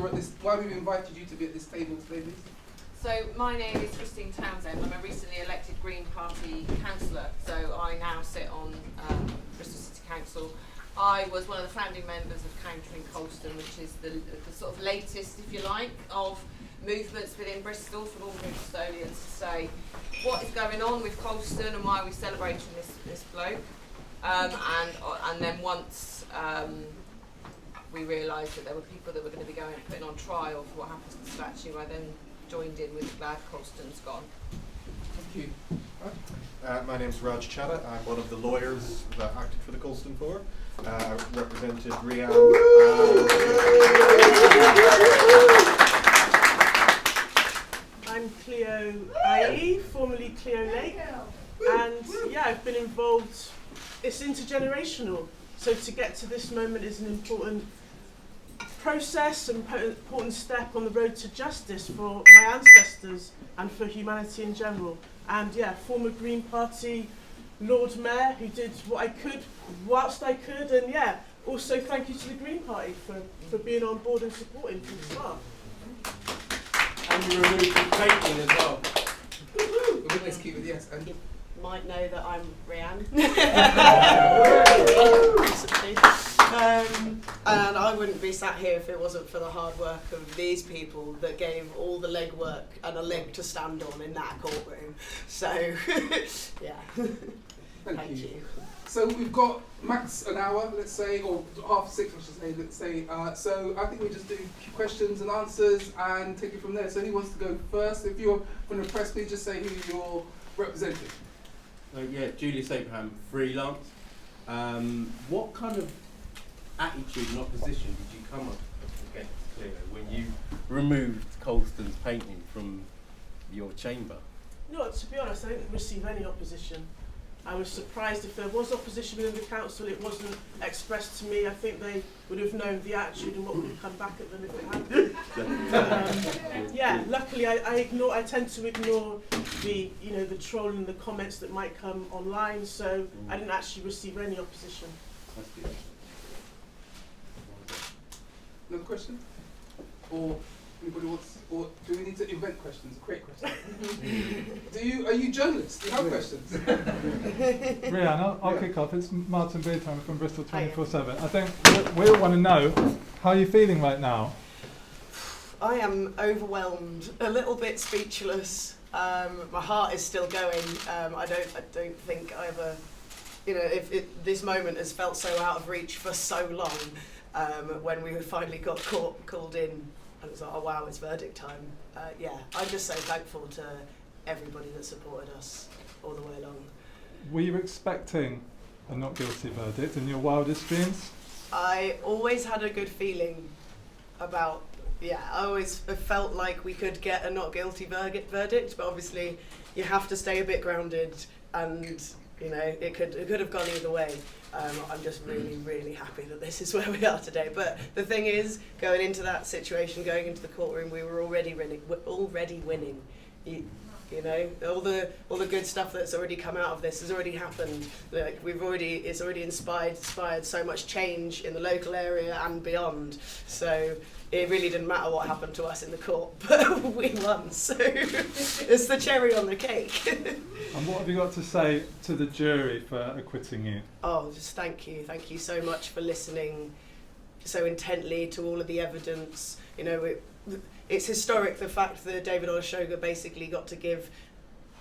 you're at this, why we've invited you to be at this table today, please. So my name is Christine Townsend. I'm a recently elected Green Party councillor. So I now sit on Bristol City Council. I was one of the founding members of Countering Colston, which is the sort of latest, if you like, of movements within Bristol from all Bristolians to say what is going on with Colston and why are we celebrating this bloke. And then once we realised that there were people that were going to be putting on trial for what happened to the statue, I then joined in with Glad Colston's gone. Thank you. My name's Raj Chada. I'm one of the lawyers that acted for the Colston Four. Represented Rhian. I'm Cleo Lake, formerly Cleo Lake, and yeah, I've been involved. It's intergenerational, so to get to this moment is an important process, an important step on the road to justice for my ancestors and for humanity in general. And yeah, former Green Party Lord Mayor who did what I could whilst I could, and yeah, also thank you to the Green Party for being on board and supporting from the start. And you removed the painting as well. Let's keep it, yes. And You might know that I'm Rhian. And I wouldn't be sat here if it wasn't for the hard work of these people that gave all the legwork and a leg to stand on in that courtroom. So, yeah. Thank you. So we've got max an hour, let's say, or 5:30, I should say, let's say. So I think we just do questions and answers and take it from there. So who wants to go first? If you're from the press, please just say who you're representing. Yeah, Julius Abraham, freelance. What kind of attitude and opposition did you come up against, Cleo, when you removed Colston's painting from your chamber? No, to be honest, I didn't receive any opposition. I was surprised if there was opposition within the council. It wasn't expressed to me. I think they would have known the attitude and what would have come back at them if it had. Yeah, luckily I tend to ignore the the troll and the comments that might come online. So I didn't actually receive any opposition. That's good. Another question? Or anybody wants? Or do we need to invent questions? Create questions? Are you journalists? Do you have questions? Rhian, I'll kick off. It's Martin Beardham from Bristol 24/7. I think we all want to know, how are you feeling right now? I am overwhelmed, a little bit speechless. My heart is still going. I don't think I ever, this moment has felt so out of reach for so long. When we finally got called in, and it was like, oh wow, it's verdict time. I'm just so thankful to everybody that supported us all the way along. Were you expecting a not guilty verdict in your wildest dreams? I always had a good feeling about, I always felt like we could get a not guilty verdict, but obviously you have to stay a bit grounded, and it could have gone either way. I'm just really, really happy that this is where we are today. But the thing is, going into that situation, going into the courtroom, we were already winning. All the good stuff that's already come out of this has already happened. Like it's already inspired so much change in the local area and beyond. So it really didn't matter what happened to us in the court, but we won. So it's the cherry on the cake. And what have you got to say to the jury for acquitting you? Oh, just thank you so much for listening so intently to all of the evidence. It's historic, the fact that David Olusoga basically got to give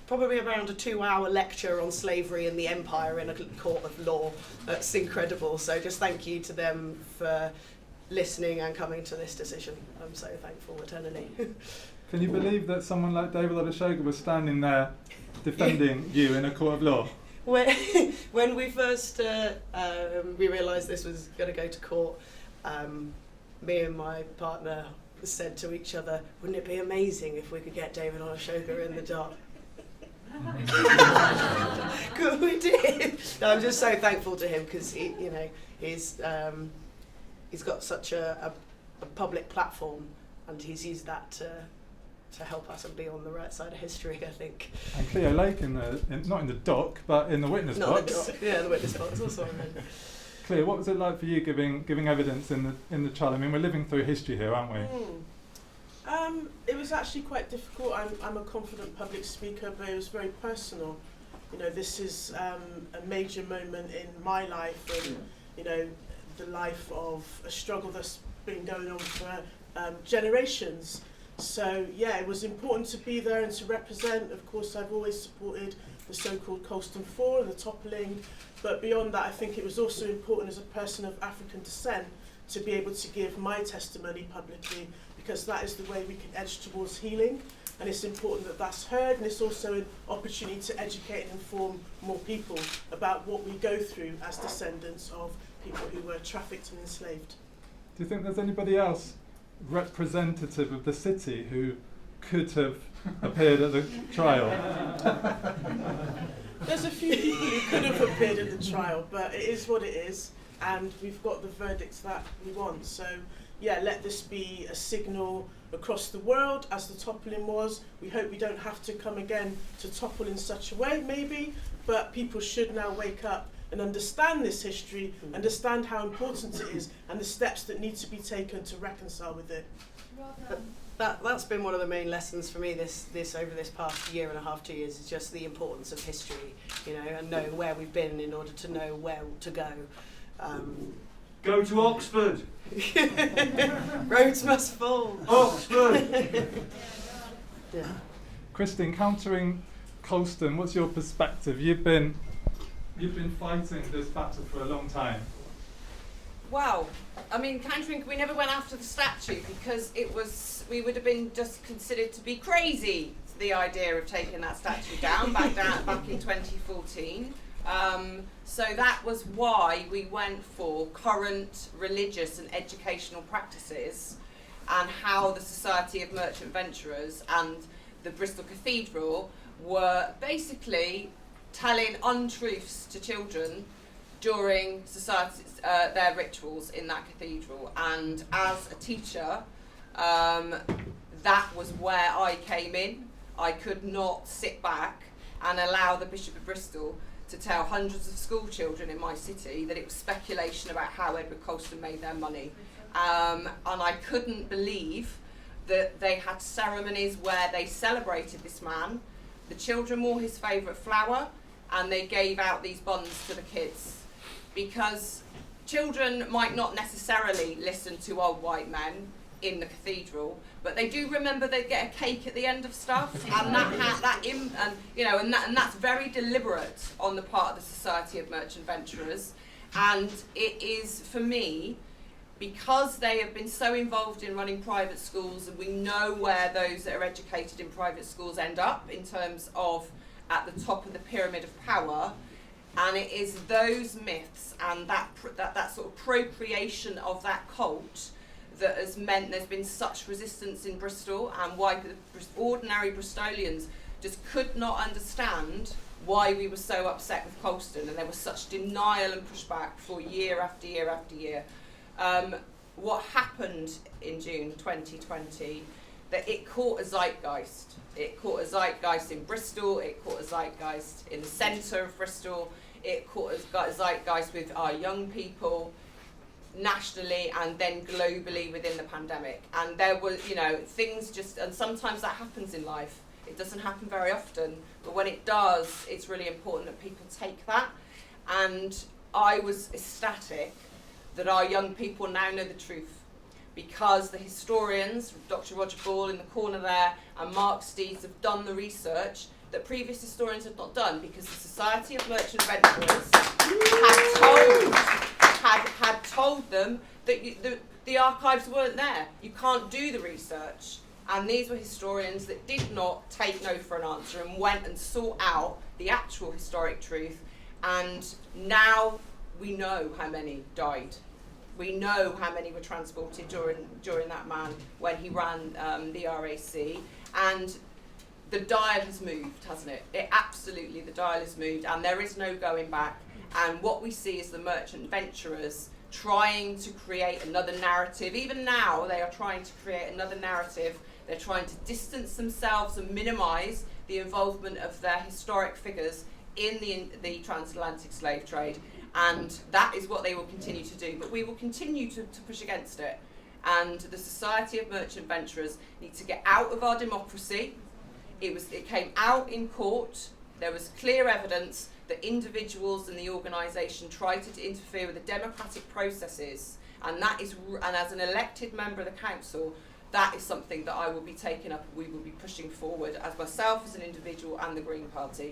probably around a 2-hour lecture on slavery and the empire in a court of law. That's incredible. So just thank you to them for listening and coming to this decision. I'm so thankful eternally. Can you believe that someone like David Olusoga was standing there defending you in a court of law? When we first we realised this was going to go to court, me and my partner said to each other, wouldn't it be amazing if we could get David Olusoga in the dock? Good, we did. No, I'm just so thankful to him because he's got such a public platform, and he's used that to help us and be on the right side of history, I think. And Cleo Lake not in the dock, but in the witness box. The dock, yeah, the witness box also. Cleo, what was it like for you giving evidence in the trial? I mean, we're living through history here, aren't we? It was actually quite difficult. I'm a confident public speaker, but it was very personal. You know, this is a major moment in my life and, you know, the life of a struggle that's been going on for generations. So, yeah, it was important to be there and to represent. Of course, I've always supported the so-called Colston 4 and the toppling. But beyond that, I think it was also important as a person of African descent to be able to give my testimony publicly, because that is the way we can edge towards healing. And it's important that that's heard, and it's also an opportunity to educate and inform more people about what we go through as descendants of people who were trafficked and enslaved. Do you think there's anybody else representative of the city who could have appeared at the trial? There's a few people who could have appeared at the trial, but it is what it is, and we've got the verdicts that we want. So, yeah, let this be a signal across the world, as the toppling was. We hope we don't have to come again to topple in such a way, maybe, but people should now wake up and understand this history, understand how important it is, and the steps that need to be taken to reconcile with it. That's been one of the main lessons for me this over this past year and a half, 2 years, is just the importance of history, you know, and knowing where we've been in order to know where to go. Go to Oxford. Roads must fall. Oxford. Yeah. Christine, countering Colston, what's your perspective? You've been fighting this battle for a long time. Well, I mean, we never went after the statue because we would have been just considered to be crazy, the idea of taking that statue down back in 2014. So that was why we went for current religious and educational practices, and how the Society of Merchant Venturers and the Bristol Cathedral were basically telling untruths to children during their rituals in that cathedral. And as a teacher, that was where I came in. I could not sit back and allow the Bishop of Bristol to tell hundreds of school children in my city that it was speculation about how Edward Colston made their money. And I couldn't believe that they had ceremonies where they celebrated this man, the children wore his favourite flower, and they gave out these buns to the kids. Because children might not necessarily listen to old white men in the cathedral, but they do remember they get a cake at the end of stuff, and that's very deliberate on the part of the Society of Merchant Venturers. And it is, for me, because they have been so involved in running private schools, and we know where those that are educated in private schools end up in terms of at the top of the pyramid of power. And it is those myths and that sort of procreation of that cult that has meant there's been such resistance in Bristol, and why the ordinary Bristolians just could not understand why we were so upset with Colston, and there was such denial and pushback for year after year after year. What happened in June 2020, that it caught a zeitgeist. It caught a zeitgeist in Bristol, it caught a zeitgeist in the centre of Bristol, it caught a zeitgeist with our young people, nationally and then globally within the pandemic. And there were, things just, and sometimes that happens in life. It doesn't happen very often, but when it does, it's really important that people take that. And I was ecstatic that our young people now know the truth, because the historians, Dr. Roger Ball in the corner there, and Mark Steeds have done the research that previous historians had not done, because the Society of Merchant Venturers had told them that the archives weren't there. You can't do the research. And these were historians that did not take no for an answer and went and sought out the actual historic truth. And now we know how many died. We know how many were transported during that man when he ran the RAC. And the dial has moved, hasn't it? The dial has moved, and there is no going back. And what we see is the merchant venturers trying to create another narrative. Even now, they are trying to create another narrative. They're trying to distance themselves and minimise the involvement of their historic figures in the transatlantic slave trade. And that is what they will continue to do. But we will continue to push against it. And the Society of Merchant Venturers need to get out of our democracy. It came out in court. There was clear evidence that individuals and the organisation tried to interfere with the democratic processes. And as an elected member of the council, that is something that I will be taking up and we will be pushing forward as myself as an individual and the Green Party.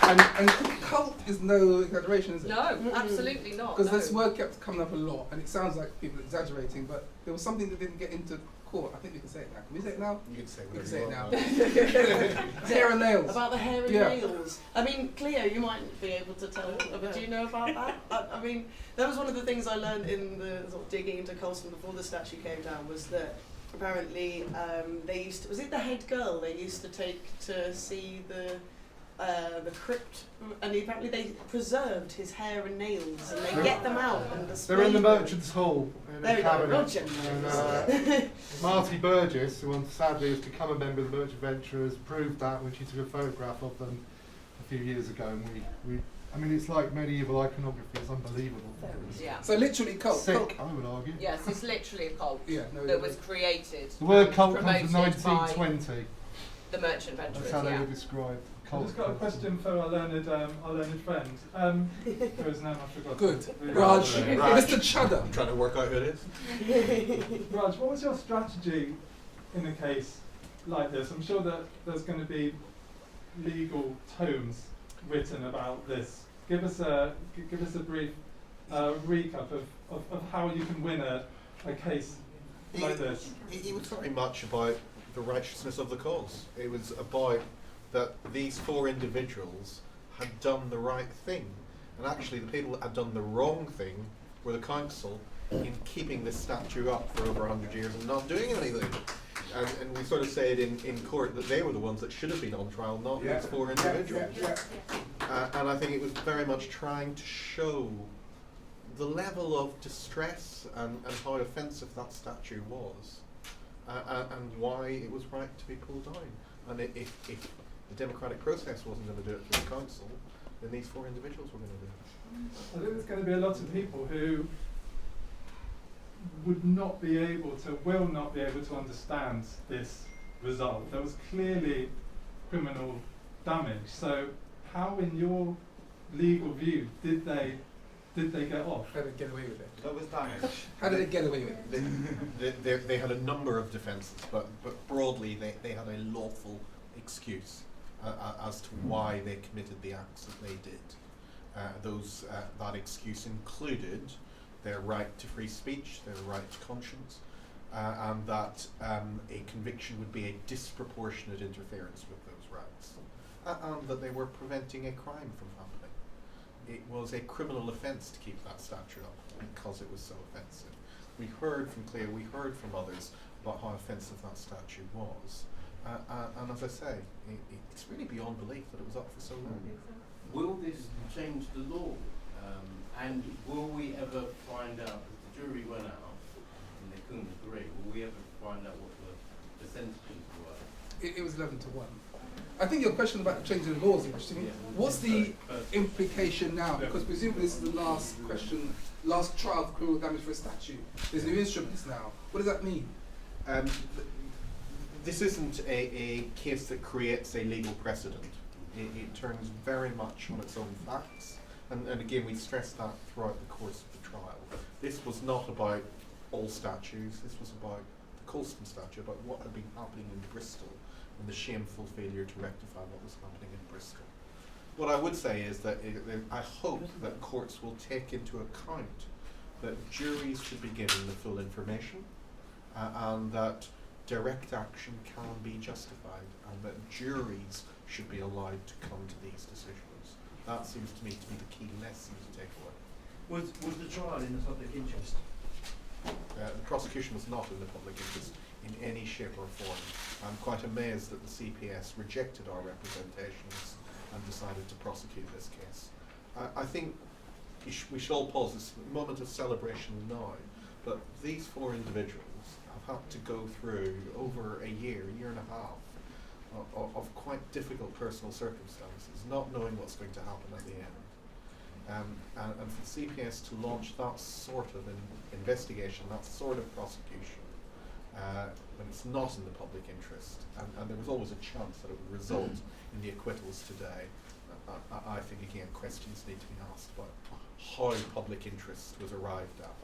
And cult is no exaggeration, is it? No, absolutely not. Because no. this word kept coming up a lot, and it sounds like people are exaggerating, but there was something that didn't get into court. I think we can say it now. Can we say it now? You can say We can whatever say it you now. want. Hair and nails. About the hair and Yeah. nails. I mean, Cleo, you might be able to tell. Do you know about that? I mean, that was one of the things I learned in the sort of digging into Colston before the statue came down. Was that apparently they used to, was it the head girl they used to take to see the crypt, and apparently they preserved his hair and nails, and they get them out and display They're in the them. Merchants' Hall. In There the we go, cabinet. Roger. And, Marty Burgess, who sadly has become a member of the Merchant Venturers, proved that when she took a photograph of them a few years ago. And I mean, it's like medieval iconography. It's unbelievable. Yeah. So literally cult. Sick, I would argue. Yes, it's literally a cult Yeah, no, that was created. The word and cult comes from promoted by 1920. the Merchant Venturers. That's how they Yeah. were described. I've just got a question for our learned friend. Who is now I forgot. Good. Raj. Mr. Chada. I'm trying to work out who it is. Raj, what was your strategy in a case like this? I'm sure that there's going to be legal tomes written about this. Give us a brief recap of how you can win a case like this. It was very much about the righteousness of the cause. It was about that these four individuals had done the right thing. And actually the people that had done the wrong thing were the council in keeping this statue up for over 100 years and not doing anything. And we sort of said in court that they were the ones that should have been on trial, not these four individuals. And I think it was very much trying to show the level of distress and how offensive that statue was, and why it was right to be pulled down. And if the democratic process wasn't going to do it through the council, then these four individuals were going to do it. I think there's going to be a lot of people who will not be able to understand this result. There was clearly criminal damage. So how, in your legal view, did they get off? How did they get away with it? That was damage. How did they get away with it? They had a number of defences, but broadly they had a lawful excuse as to why they committed the acts that they did. That excuse included their right to free speech, their right to conscience, and that a conviction would be a disproportionate interference with those rights, and that they were preventing a crime from happening. It was a criminal offence to keep that statue up because it was so offensive. We heard from Cleo, we heard from others about how offensive that statue was. And as I say, it's really beyond belief that it was up for so long. Will this change the law? And will we ever find out, because the jury went out and they couldn't agree, will we ever find out what the percentages were? It was 11 to 1. I think your question about changing the law is interesting. Yeah. What's the implication now? Yeah. Because presumably this is the last question, last trial for criminal damage for a statue. There's new instruments now. What does that mean? This isn't a case that creates a legal precedent. It turns very much on its own facts. And again, we stressed that throughout the course of the trial. This was not about all statues. This was about the Colston statue, about what had been happening in Bristol and the shameful failure to rectify what was happening in Bristol. What I would say is that I hope that courts will take into account that juries should be given the full information, and that direct action can be justified, and that juries should be allowed to come to these decisions. That seems to me to be the key lesson to take away. Was the trial in the public interest? The prosecution was not in the public interest in any shape or form. I'm quite amazed that the CPS rejected our representations and decided to prosecute this case. I think we should all pause this moment of celebration now, but these four individuals have had to go through over a year and a half of quite difficult personal circumstances, not knowing what's going to happen at the end. And for the CPS to launch that sort of investigation, that sort of prosecution, when it's not in the public interest, and there was always a chance that it would result in the acquittals today, I think again questions need to be asked about how public interest was arrived at.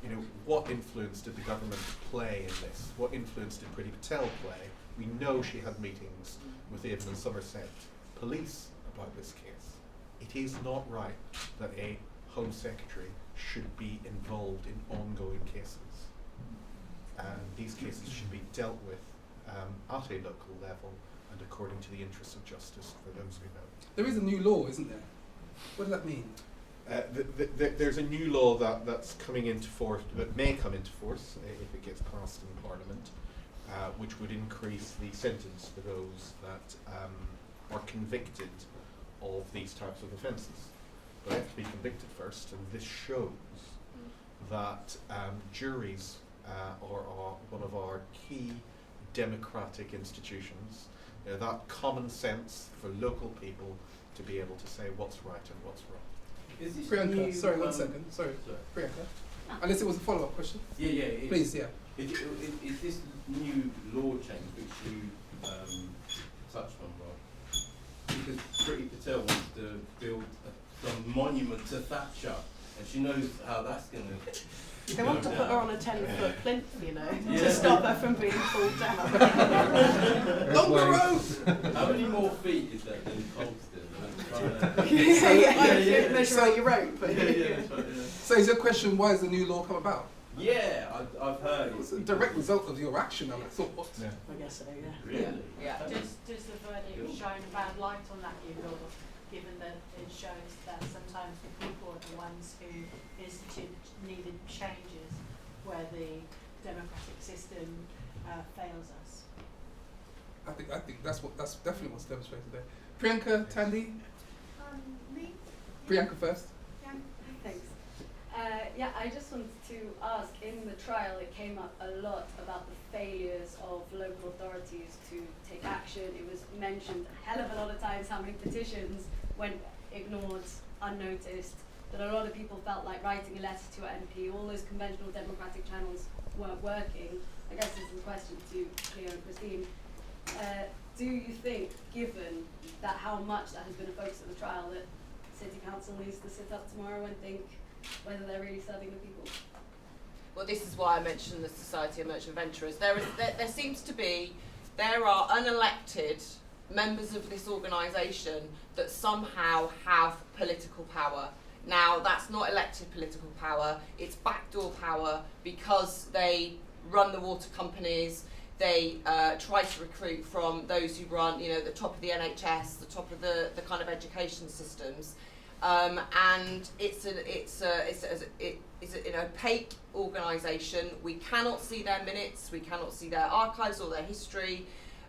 You know, what influence did the government play in this? What influence did Priti Patel play? We know she had meetings with Avon and Somerset police about this case. It is not right that a Home Secretary should be involved in ongoing cases. And these cases should be dealt with at a local level and according to the interests of justice for those who know. There is a new law, isn't there? What does that mean? There's a new law that's coming into force, that may come into force if it gets passed in Parliament, which would increase the sentence for those that are convicted of these types of offences. But they have to be convicted first, and this shows that juries are one of our key democratic institutions. You know, that common sense for local people to be able to say what's right and what's wrong. Is this Priyanka, new, sorry, 1 second. Sorry, Priyanka. Unless it was a follow-up question. Yeah. Please, yeah. Is this new law change which you touched on, Raj? Because Priti Patel wants to build some monument to Thatcher, and she knows how that's going to. They want to put her on a 10-foot plinth, you know, Yeah. to stop her from being pulled down. On the road! How many more feet is that than Colston? Measure out your rope. So is your question, why has the new law come about? Yeah, I've heard. It's a direct result of your action, I would have thought. Yeah. I guess so, yeah. Really? Yeah. Does the verdict shine a bad light on that new law, given that it shows that sometimes the people are the ones who institute needed changes where the democratic system fails us? I think that's definitely what's demonstrated there. Priyanka, Tandy? Me? Priyanka first. Yeah, thanks. Yeah, I just wanted to ask, in the trial it came up a lot about the failures of local authorities to take action. It was mentioned a hell of a lot of times how many petitions went ignored, unnoticed, that a lot of people felt like writing a letter to an MP, all those conventional democratic channels weren't working. I guess this is a question to Cleo and Christine. Do you think, given that how much that has been a focus of the trial, that City Council needs to sit up tomorrow and think whether they're really serving the people? Well, this is why I mentioned the Society of Merchant Venturers. There seems to be, there are unelected members of this organisation that somehow have political power. Now, that's not elected political power, it's backdoor power because they run the water companies, they try to recruit from those who run, you know, the top of the NHS, the top of the kind of education systems, and it's an opaque organisation. We cannot see their minutes, we cannot see their archives or their history.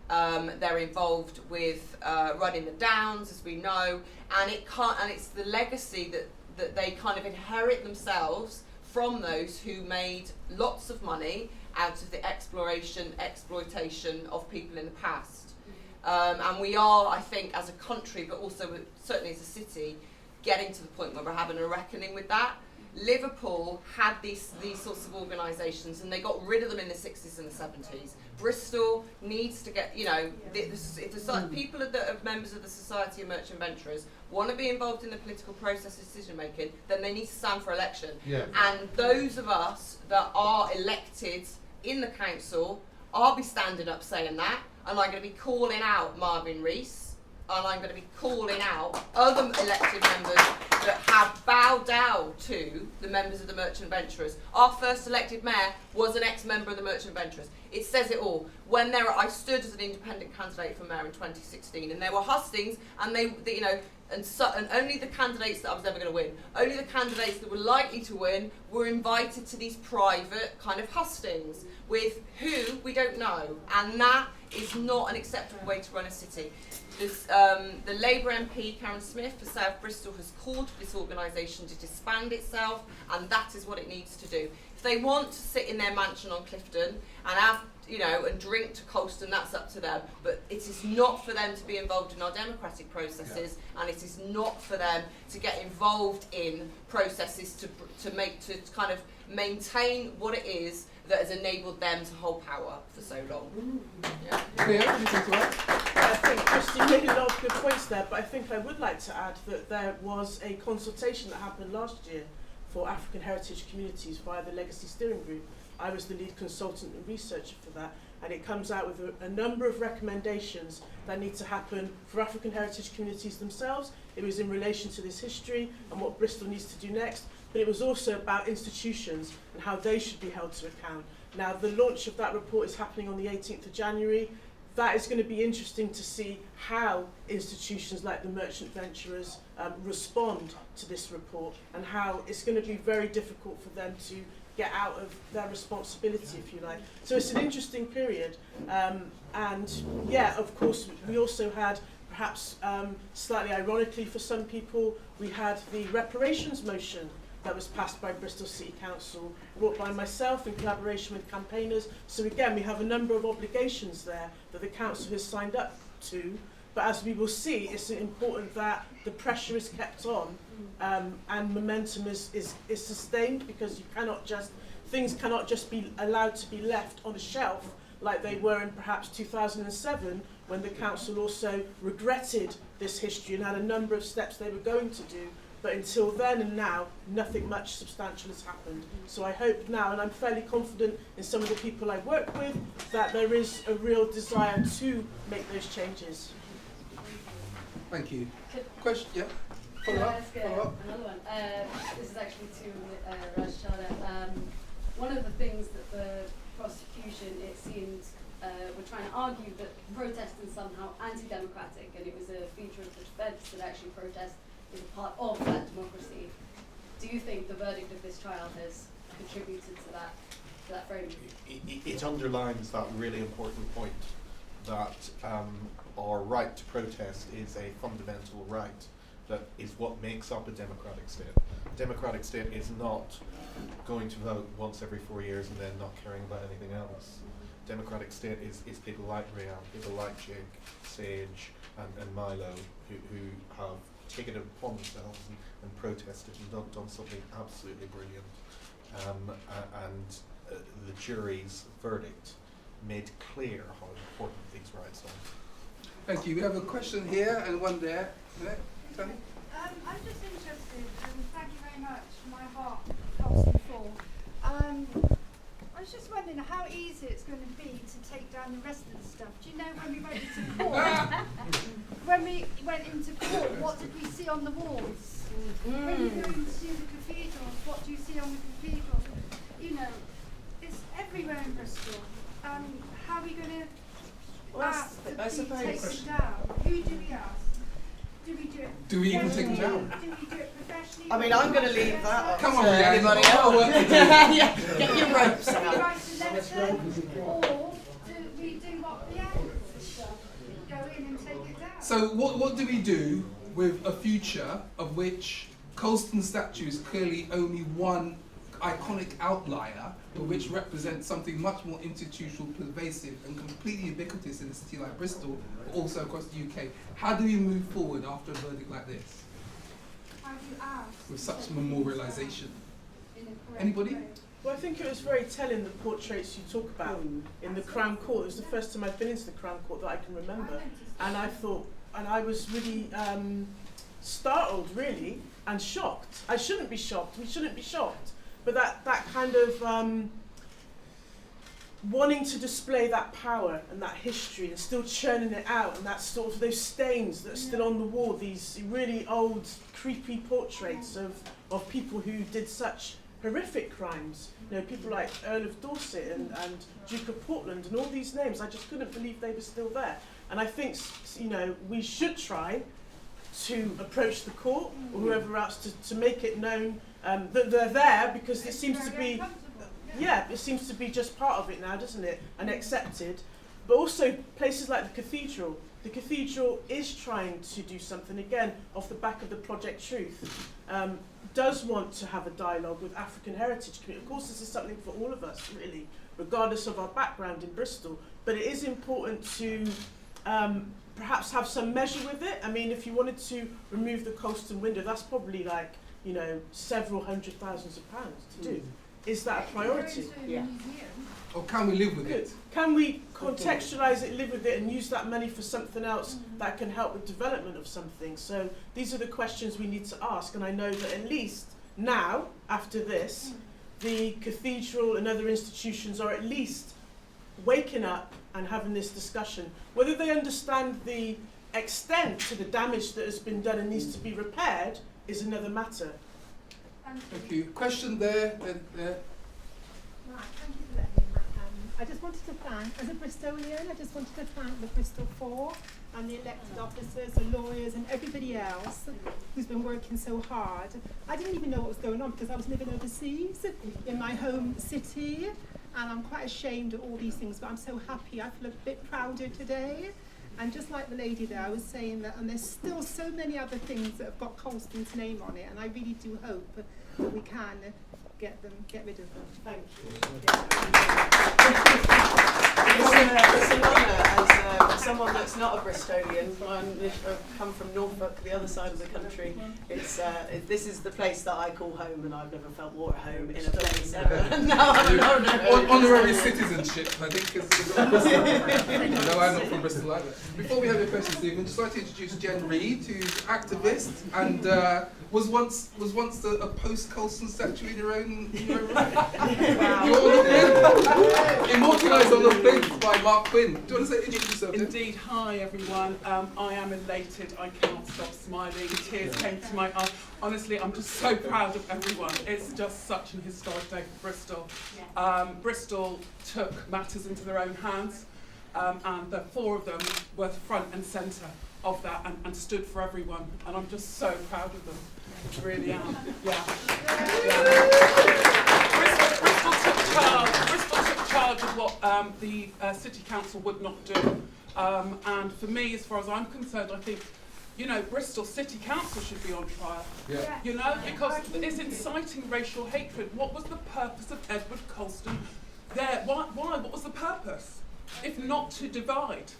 They're involved with running the downs, as we know, and it's the legacy that they kind of inherit themselves from those who made lots of money out of the exploitation of people in the past. And we are, I think, as a country, but also certainly as a city, getting to the point where we're having a reckoning with that. Liverpool had these sorts of organisations and they got rid of them in the 60s and the 70s. Bristol needs to get, you know, if people that are members of the Society of Merchant Venturers want to be involved in the political process of decision making, then they need to stand for election. Yeah. And those of us that are elected in the council, I'll be standing up saying that, and I'm going to be calling out Marvin Rees, and I'm going to be calling out other elected members that have bowed down to the members of the Merchant Venturers. Our first elected mayor was an ex-member of the Merchant Venturers. It says it all. I stood as an independent candidate for mayor in 2016, and there were hustings, and and only the candidates that I was never going to win, only the candidates that were likely to win were invited to these private kind of hustings with who we don't know, and that is not an acceptable way to run a city. The Labour MP, Karen Smith, for South Bristol, has called for this organisation to disband itself, and that is what it needs to do. If they want to sit in their mansion on Clifton and have you know, and drink to Colston, that's up to them. But it is not for them to be involved in our democratic processes, and it is not for them to get involved in processes to kind of maintain what it is that has enabled them to hold power for so long. Yeah. Cleo, anything to add? I think Christine made a lot of good points there, but I think I would like to add that there was a consultation that happened last year for African heritage communities via the Legacy Steering Group. I was the lead consultant and researcher for that, and it comes out with a number of recommendations that need to happen for African heritage communities themselves. It was in relation to this history and what Bristol needs to do next, but it was also about institutions and how they should be held to account. Now, the launch of that report is happening on the 18th of January. That is going to be interesting to see how institutions like the merchant venturers respond to this report, and how it's going to be very difficult for them to get out of their responsibility, if you like. So it's an interesting period. And yeah, of course, we also had, perhaps slightly ironically for some people, we had the reparations motion that was passed by Bristol City Council, brought by myself in collaboration with campaigners. So again, we have a number of obligations there that the council has signed up to. But as we will see, it's important that the pressure is kept on and momentum is sustained, because you cannot just, things cannot just be allowed to be left on a shelf like they were in perhaps 2007, when the council also regretted this history and had a number of steps they were going to do. But until then and now, nothing much substantial has happened. So I hope now, and I'm fairly confident in some of the people I work with, that there is a real desire to make those changes. Thank you. Question? Yeah. Follow up. Another one. This is actually to Raj Chada. One of the things that the prosecution, it seemed, were trying to argue that protest is somehow anti-democratic, and it was a feature of the defence that actually protest is a part of that democracy. Do you think the verdict of this trial has contributed to that framing? It underlines that really important point that our right to protest is a fundamental right that is what makes up a democratic state. A democratic state is not going to vote once every 4 years and then not caring about anything else. Democratic state is people like Rhian, people like Jake, Sage and Milo who have taken it upon themselves and protested and done something absolutely brilliant. The jury's verdict made clear how important these rights are. Thank you. We have a question here and one there. Tony? I'm just interested, and thank you very much, my heart Colston for. I was just wondering how easy it's going to be to take down the rest of the stuff. Do you know when we went into court, what did we see on the walls? When you go into the cathedrals, what do you see on the cathedrals? You know, it's everywhere in Bristol. How are we going to ask to take them down? Who do we ask? Do we do it? Do we even take them down? Do we do it professionally? I mean, I'm going to leave that up Come on, to Rhian, anybody you've got a lot of work to else. do. Yeah, get your ropes Do we out. write a letter, or do we do what the activists do? Go in and take it down? So what do we do with a future of which Colston statue is clearly only one iconic outlier, but which represents something much more institutional, pervasive and completely ubiquitous in a city like Bristol, but also across the UK? How do we move forward after a verdict like this? How do you ask? With such memorialisation? In a correct Anybody? way? Well, I think it was very telling, the portraits you talk about in the Crown Court. It was the first time I've been into the Crown Court that I can remember. And I thought, and I was really startled, really, and shocked. I shouldn't be shocked, we shouldn't be shocked. But that kind of wanting to display that power and that history and still churning it out, and that sort of those stains that are still on the wall, these really old, creepy portraits of people who did such horrific crimes. You know, people like Earl of Dorset and Duke of Portland and all these names. I just couldn't believe they were still there. And I think, you know, we should try to approach the court or whoever else to make it known that they're there, because it seems to be, it seems to be just part of it now, doesn't it, and accepted. But also places like the cathedral. The cathedral is trying to do something, again, off the back of the Project Truth. does want to have a dialogue with African heritage community. Of course, this is something for all of us, really, regardless of our background in Bristol. But it is important to perhaps have some measure with it. I mean, if you wanted to remove the Colston window, that's probably like, you know, several hundred thousands of pounds to do. Is that a priority? Yeah. Or can we live with it? Can we contextualise it, live with it, and use that money for something else that can help with development of something? So these are the questions we need to ask, and I know that at least now, after this, the cathedral and other institutions are at least waking up and having this discussion. Whether they understand the extent to the damage that has been done and needs to be repaired is another matter. Thank you. Question there. Right, thank you for letting me have I just wanted to thank, as a Bristolian, I just wanted to thank the Bristol Four and the elected officers, the lawyers and everybody else who's been working so hard. I didn't even know what was going on because I was living overseas in my home city, and I'm quite ashamed of all these things, but I'm so happy. I feel a bit prouder today. And just like the lady there, I was saying that, and there's still so many other things that have got Colston's name on it, and I really do hope that we can get rid of them. Thank you. It's an honour as someone that's not a Bristolian. I've come from Norfolk, the other side of the country. This is the place that I call home, and I've never felt more at home in a place ever. No. Honorary citizenship, I think. No, I'm not from Bristol either. Before we have your questions, Stephen, I'd just like to introduce Jen Reid, who's an activist and was once a post-Colston statue in your own right. Wow. You're on the plinth. Immortalised on the plinth by Mark Quinn. Do you want to say introduce yourself? Indeed. Hi everyone. I am elated. I cannot stop smiling. Tears came to my eyes. Honestly, I'm just so proud of everyone. It's just such an historic day for Bristol. Bristol took matters into their own hands, and the four of them were front and centre of that and stood for everyone. And I'm just so proud of them. I really am. Yeah. Bristol took charge of what the City Council would not do. And for me, as far as I'm concerned, I think, you know, Bristol City Council should be on trial. Yeah. You know, because it's inciting racial hatred. What was the purpose of Edward Colston there? Why? What was the purpose? If not to divide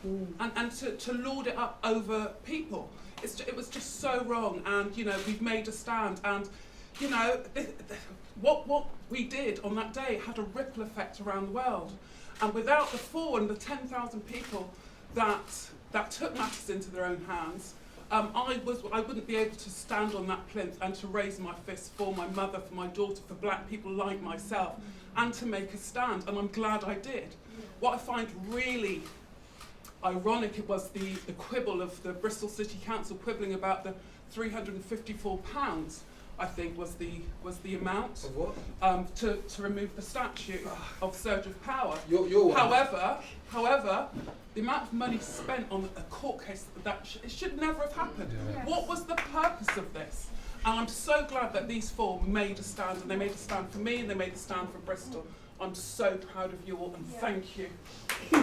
and to lord it up over people. It was just so wrong, and you know, we've made a stand, and you know, what we did on that day had a ripple effect around the world, and without the 4 and the 10,000 people that took matters into their own hands, I wouldn't be able to stand on that plinth and to raise my fist for my mother, for my daughter, for black people like myself, and to make a stand, and I'm glad I did. What I find really ironic, it was the quibble of the Bristol City Council quibbling about the £354, I think was the amount of what? To remove the statue of Surge of Power. However, the amount of money spent on a court case it should never have happened. Yeah. What was the purpose of this? And I'm so glad that these four made a stand, and they made a stand for me, and they made a stand for Bristol. I'm so proud of you all, and thank you. So,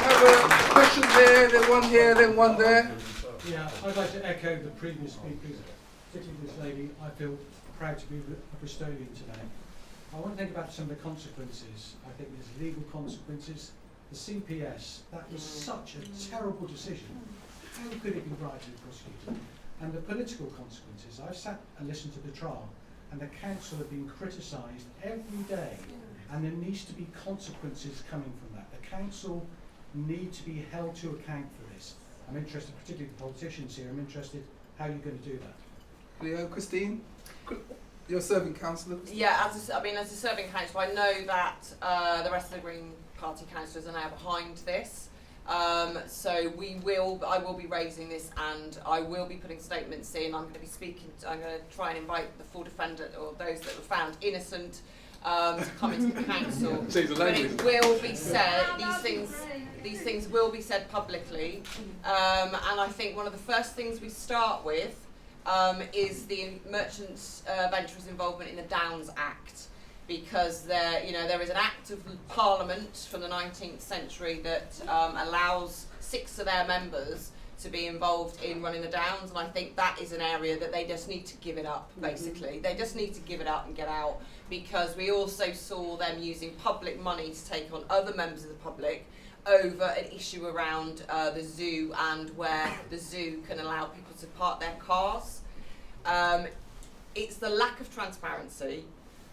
have a question there, then one here, then one there. Yeah, I'd like to echo the previous speakers, particularly this lady. I feel proud to be a Bristolian today. I want to think about some of the consequences. I think there's legal consequences. The CPS, that was such a terrible decision. How could it be rightly prosecuted? And the political consequences. I've sat and listened to the trial, and the council have been criticised every day, and there needs to be consequences coming from that. The council need to be held to account for this. I'm interested, particularly the politicians here, I'm interested how you're going to do that. Cleo, Christine, you're a serving councillor. Yeah, as a serving councillor, I know that the rest of the Green Party councillors are now behind this. So I will be raising this, and I will be putting statements in. I'm going to be speaking. I'm going to try and invite the full defendant or those that were found innocent to come into the council. But it will be said. These things will be said publicly, and I think one of the first things we start with is the merchants' venturers' involvement in the Downs Act. Because there is an Act of Parliament from the 19th century that allows 6 of their members to be involved in running the Downs, and I think that is an area that they just need to give it up, basically. They just need to give it up and get out, because we also saw them using public money to take on other members of the public over an issue around the zoo, and where the zoo can allow people to park their cars. It's the lack of transparency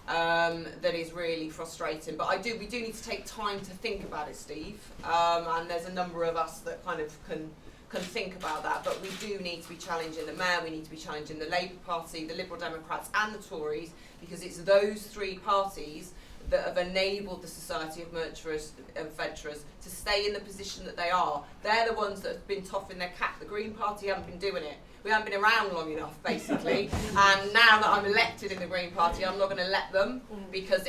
that is really frustrating, but we do need to take time to think about it, Steve, and there's a number of us that kind of can think about that, but we do need to be challenging the Mayor, we need to be challenging the Labour Party, the Liberal Democrats and the Tories, because it's those three parties that have enabled the Society of Adventurers to stay in the position that they are. They're the ones that have been toffing their cap. The Green Party haven't been doing it. We haven't been around long enough, basically. And now that I'm elected in the Green Party, I'm not going to let them, because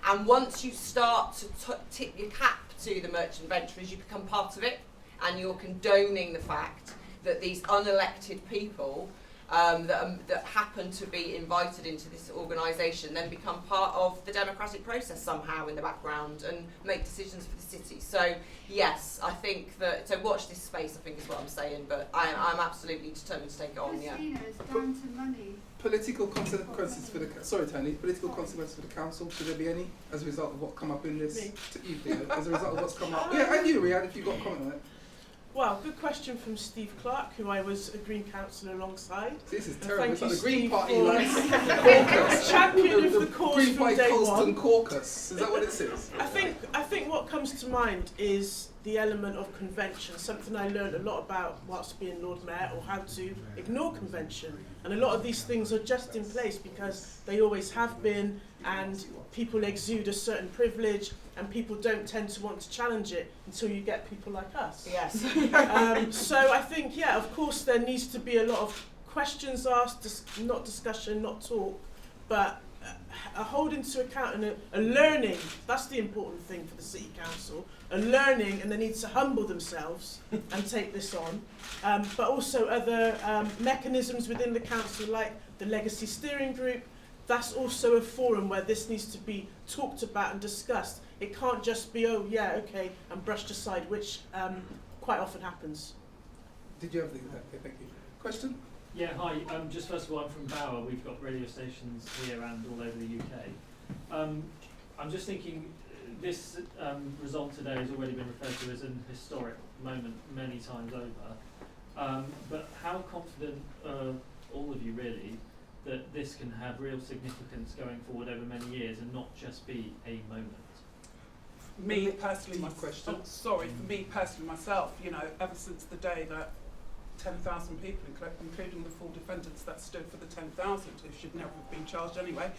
and once you start to tip your cap to the merchant venturers, you become part of it, and you're condoning the fact that these unelected people that happen to be invited into this organisation then become part of the democratic process somehow in the background and make decisions for the city. So yes, I think that, so watch this space, I think is what I'm saying, but I'm absolutely determined to take it on, yeah. It's down to money. Political consequences for the political consequences for the council, should there be any as a result of what come up in this? You, Theo, as a result of what's come up. Yeah, and you, Rhian, if you've got a comment on it. Well, good question from Steve Clark, who I was a Green councillor alongside. This is terrible. It's like the Green Party caucus. Champion of the cause Green from Party day Colston one. caucus. Is that what it is? I think what comes to mind is the element of convention, something I learned a lot about whilst being Lord Mayor, or how to ignore convention. And a lot of these things are just in place because they always have been, and people exude a certain privilege, and people don't tend to want to challenge it until you get people like us. Yes. So I think, yeah, of course there needs to be a lot of questions asked, not discussion, not talk, but a holding to account and a learning. That's the important thing for the City Council, a learning, and they need to humble themselves and take this on. But also other mechanisms within the council, like the Legacy Steering Group. That's also a forum where this needs to be talked about and discussed. It can't just be, oh yeah, okay, and brushed aside, which quite often happens. Did you have anything? Okay, thank you. Question? Yeah, hi. Just first of all, I'm from Bauer. We've got radio stations here and all over the UK. I'm just thinking, this result today has already been referred to as an historic moment many times over. But how confident are all of you really that this can have real significance going forward over many years and not just be a moment? Me personally, for me personally myself, you know, ever since the day that 10,000 people, including the full defendants that stood for the 10,000, who should never have been charged anyway,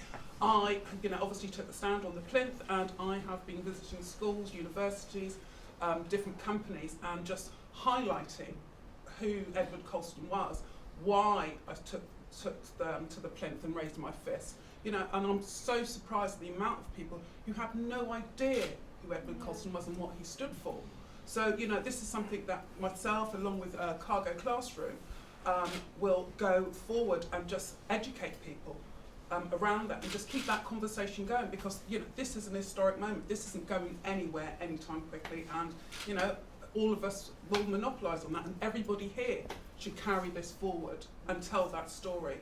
I, you know, obviously took the stand on the plinth, and I have been visiting schools, universities, different companies, and just highlighting who Edward Colston was, why I took them to the plinth and raised my fist. You know, and I'm so surprised at the amount of people who have no idea who Edward Colston was and what he stood for. So, you know, this is something that myself, along with Cargo Classroom, will go forward and just educate people around that and just keep that conversation going, because, you know, this is an historic moment. This isn't going anywhere anytime quickly, and, you know, all of us will monopolise on that, and everybody here should carry this forward and tell that story.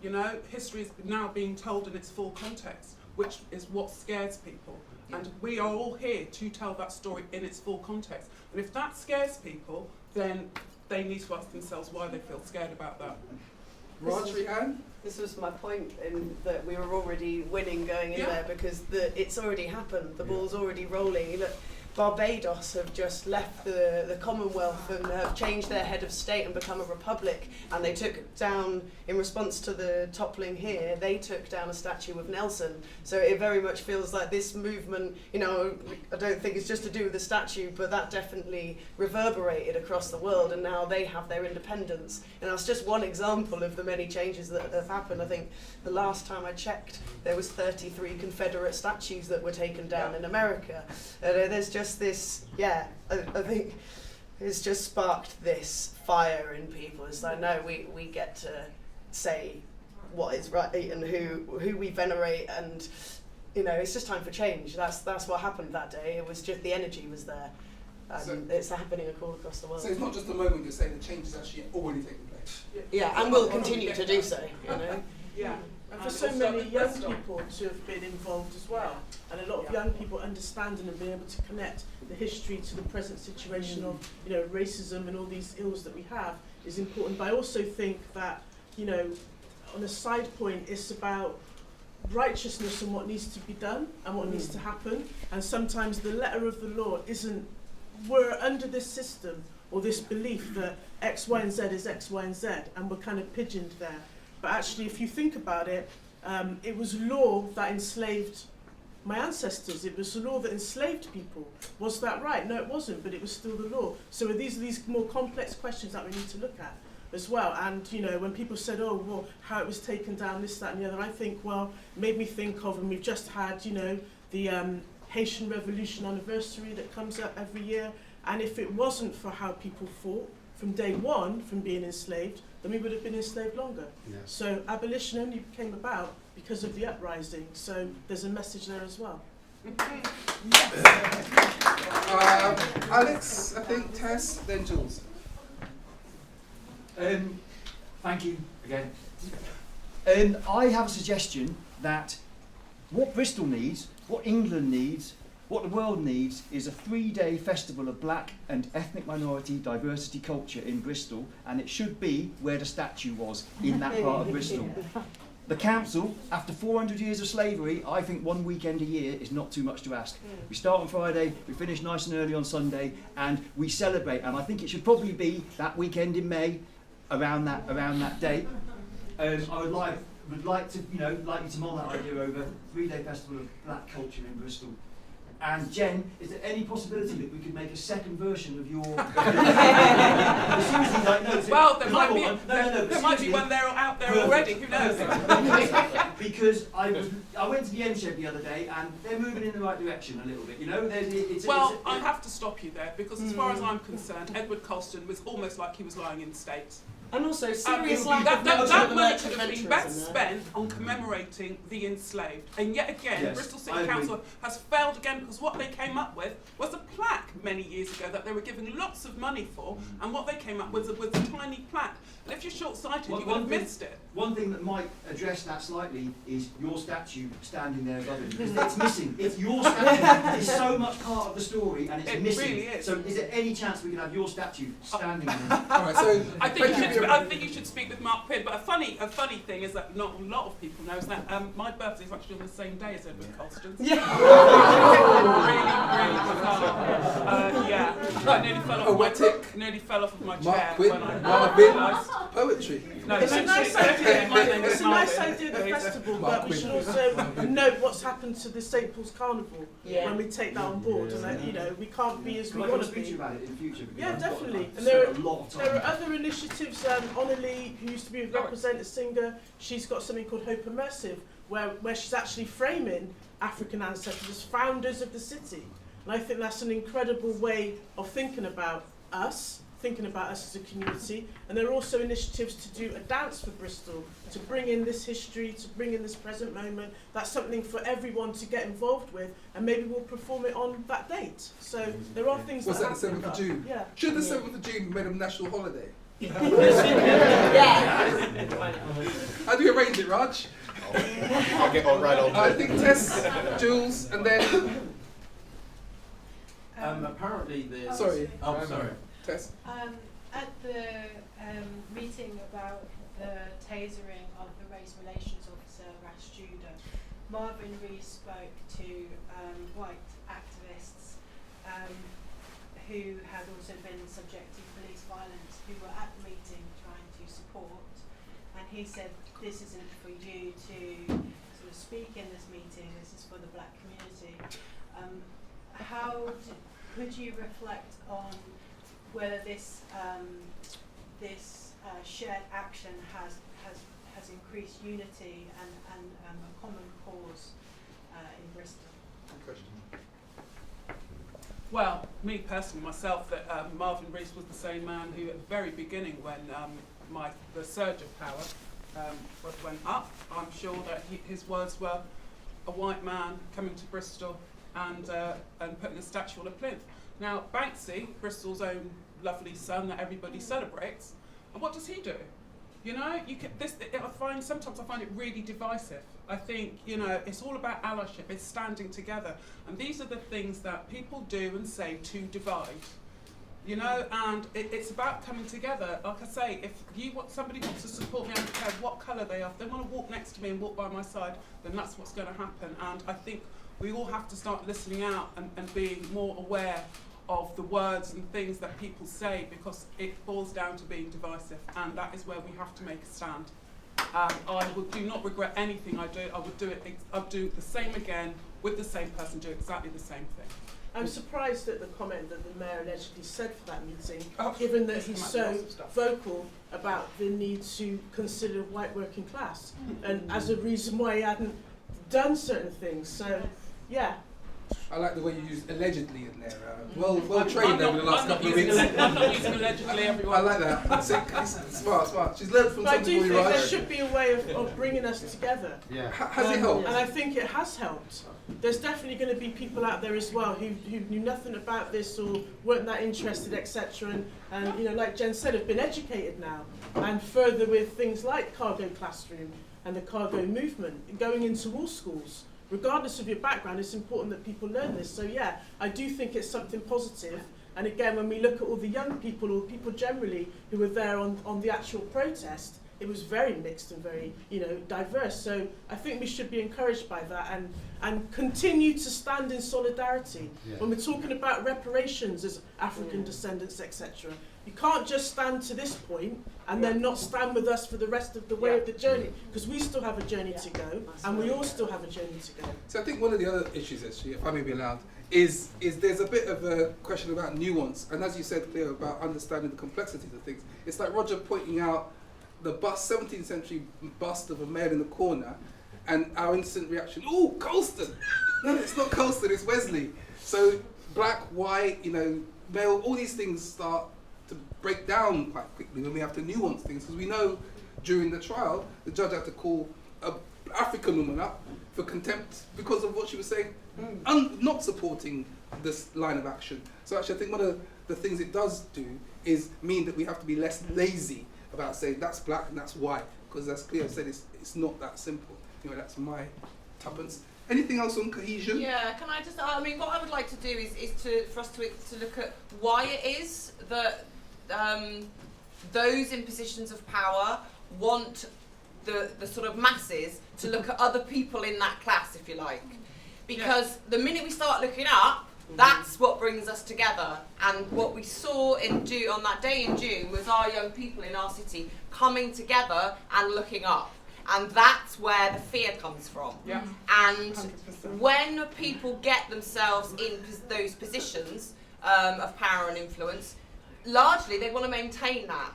You know, history is now being told in its full context, which is what scares people. And we are all here to tell that story in its full context. And if that scares people, then they need to ask themselves why they feel scared about that. Raj, Rhian? This was my point, in that we were already winning going in there, because it's already happened. The ball's already rolling. You look, Barbados have just left the Commonwealth and have changed their head of state and become a republic, and they took down, in response to the toppling here, they took down a statue of Nelson. So it very much feels like this movement, you know, I don't think it's just to do with the statue, but that definitely reverberated across the world, and now they have their independence. And that's just one example of the many changes that have happened. I think the last time I checked, there was 33 Confederate statues that were taken down in America. There's just this, I think it's just sparked this fire in people. It's like, no, we get to say what is right and who we venerate, and, you know, it's just time for change. That's what happened that day. It was just the energy was there. And it's happening all across the world. So it's not just the moment, you're saying the change is actually already taking place. Yeah, and will continue to do so, you know. Yeah, and for so many young people to have been involved as well, and a lot of young people understanding and being able to connect the history to the present situation of, you know, racism and all these ills that we have is important. But I also think that, you know, on a side point, it's about righteousness and what needs to be done and what needs to happen. And sometimes the letter of the law isn't, we're under this system or this belief that X, Y, and Z is X, Y, and Z, and we're kind of pigeoned there. But actually, if you think about it, it was law that enslaved my ancestors. It was the law that enslaved people. Was that right? No, it wasn't, but it was still the law. So these are these more complex questions that we need to look at as well. And, you know, when people said, oh, well, how it was taken down, this, that, and the other, I think, well, it made me think of, and we've just had, you know, the Haitian Revolution anniversary that comes up every year. And if it wasn't for how people fought from day one from being enslaved, then we would have been enslaved longer. Yeah. So abolition only came about because of the uprising. So there's a message there as well. Alex, I think, Tess, then Jules. Thank you again. I have a suggestion that what Bristol needs, what England needs, what the world needs is a 3-day festival of black and ethnic minority diversity culture in Bristol, and it should be where the statue was, in that part of Bristol. The council, after 400 years of slavery, I think 1 weekend a year is not too much to ask. We start on Friday, we finish nice and early on Sunday, and we celebrate, and I think it should probably be that weekend in May, around that date. I would like to, you know, like you to mull that idea over. 3-day festival of black culture in Bristol. And Jen, is there any possibility that we could make a second version of your? Well, there might be. There might be one there out there already. Who knows? Because I went to the M shed the other day, and they're moving in the right direction a little bit. You know, I have to stop you there because, as far as I'm concerned, Edward Colston was almost like he was lying in states. And also serious lack that of money could have been best spent on commemorating the enslaved. And yet again, Bristol City Council has failed again because what they came up with was a plaque many years ago that they were giving lots of money for, and what they came up with was a tiny plaque. And if you're short-sighted, you would have missed it. One thing that might address that slightly is your statue standing there above it, because it's missing. If your statue is so much part of the story and it's missing. Really is. So is there any chance we can have your statue standing there? All right, so I think you should speak with Mark Pidd. But a funny thing is that not a lot of people know is that my birthday is actually on the same day as Edward Colston's. Yeah. Really yeah. I nearly fell off of my chair when I realised. Poetry. No, it's a nice idea. It's a nice idea, the festival, but we should also note what's happened to the St Paul's Carnival when we take that on board. And you know, we can't be as we want to be. About it in the future. Yeah, definitely. And there are other initiatives. Honolly, who used to be a representative singer, she's got something called Hope Immersive, where she's actually framing African ancestors as founders of the city. And I think that's an incredible way of thinking about us as a community. And there are also initiatives to do a dance for Bristol, to bring in this history, to bring in this present moment. That's something for everyone to get involved with, and maybe we'll perform it on that date. So there are things that happen. Was that the 7th of June? Yeah. Should the 7th of June be made a national holiday? Yeah. How do you arrange it, Raj? I'll get on right on. I think Tess, Jules, and then... Apparently there's... Sorry. Oh, sorry. Tess? At the meeting about the tasering of the race relations officer, Raj Chada, Marvin Reid spoke to white activists who had also been subject to police violence, who were at the meeting trying to support, and he said, this isn't for you to sort of speak in this meeting, this is for the black community. Could you reflect on whether this shared action has increased unity and a common cause in Bristol? Good question. Well, me personally, myself, that Marvin Reid was the same man who, at the very beginning, when the surge of power went up, I'm sure that his words were a white man coming to Bristol and putting a statue on a plinth. Now, Banksy, Bristol's own lovely son that everybody celebrates, and what does he do? You know, sometimes I find it really divisive. I think, you know, it's all about allyship, it's standing together. And these are the things that people do and say to divide. You know, and it's about coming together. Like I say, if somebody wants to support me, I don't care what colour they are, if they want to walk next to me and walk by my side, then that's what's going to happen. And I think we all have to start listening out and being more aware of the words and things that people say, because it boils down to being divisive, and that is where we have to make a stand. I do not regret anything I do. I'll do the same again with the same person, do exactly the same thing. I'm surprised at the comment that the mayor allegedly said for that meeting, given that he's so vocal about the need to consider white working class, and as a reason why he hadn't done certain things. So, yeah. I like the way you use allegedly in there. Well trained over the last couple of weeks. I'm not using allegedly, everyone. I like that. It's smart. She's learned from but something I do really think right. there should be a way of bringing us together. Yeah. Has it helped? And I think it has helped. There's definitely going to be people out there as well who knew nothing about this or weren't that interested, etc. And you know, like Jen said, have been educated now, and further with things like cargo classroom and the cargo movement, going into all schools. Regardless of your background, it's important that people learn this. So yeah, I do think it's something positive. And again, when we look at all the young people or people generally who were there on the actual protest, it was very mixed and very, you know, diverse. So I think we should be encouraged by that and continue to stand in solidarity. Yeah. When we're talking about reparations as African descendants, etc., you can't just stand to this point and then not stand with us for the rest of the way of the journey, because we still have a journey to go, and we all still have a journey to go. So I think one of the other issues, actually, if I may be allowed, is there's a bit of a question about nuance, and as you said, Cleo, about understanding the complexities of things. It's like Roger pointing out the 17th century bust of a male in the corner, and our instant reaction, oh, Colston! No, it's not Colston, it's Wesley. So black, white, you know, male, all these things start to break down quite quickly when we have to nuance things, because we know during the trial, the judge had to call an African woman up for contempt because of what she was saying, not supporting this line of action. So actually I think one of the things it does do is mean that we have to be less lazy about saying that's black and that's white, because as Cleo said, it's not that simple. Anyway, that's my tuppence. Anything else on cohesion? Yeah, can I just, I mean, what I would like to do is for us to look at why it is that those in positions of power want the sort of masses to look at other people in that class, if you like. Because the minute we start looking up, that's what brings us together. And what we saw on that day in June was our young people in our city coming together and looking up. And that's where the fear comes from. Yeah. And 100%. When people get themselves in those positions of power and influence, largely they want to maintain that.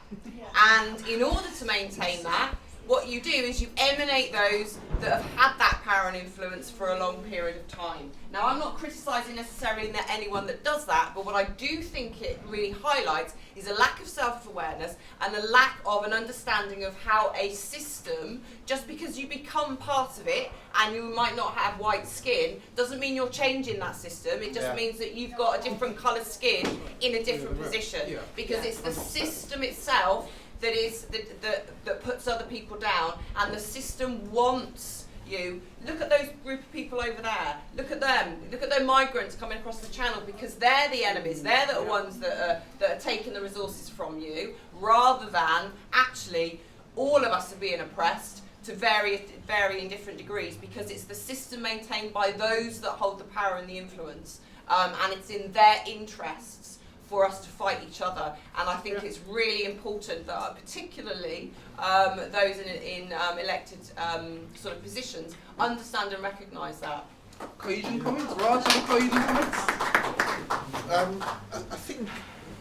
And in order to maintain that, what you do is you emanate those that have had that power and influence for a long period of time. Now, I'm not criticising necessarily anyone that does that, but what I do think it really highlights is a lack of self-awareness and a lack of an understanding of how a system, just because you become part of it and you might not have white skin, doesn't mean you're changing that system. It just means that you've got a different coloured skin in a different position. Because it's the system itself that puts other people down, and the system wants you. Look at those group of people over there. Look at them. Look at the migrants coming across the channel, because they're the enemies. They're the ones that are taking the resources from you, rather than actually all of us are being oppressed to varying different degrees, because it's the system maintained by those that hold the power and the influence, and it's in their interests for us to fight each other. And I think it's really important that particularly those in elected sort of positions understand and recognise that. Cohesion comments? Raj, any cohesion comments? I think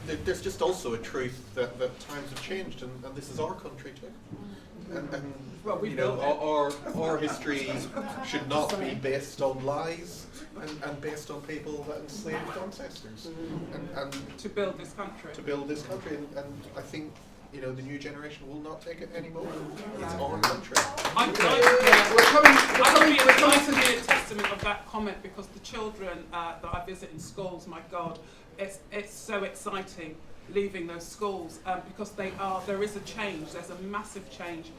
that there's just also a truth that times have changed, and this is our country too. And well, you know, our history should not be based on lies and based on people that enslaved ancestors. And to build this country. To build this country, and I think, you know, the new generation will not take it anymore. It's our country. I'm going to be a testament of that comment it because the children that I visit in schools, my God, it's so exciting leaving those schools because there is a change, there's a massive change.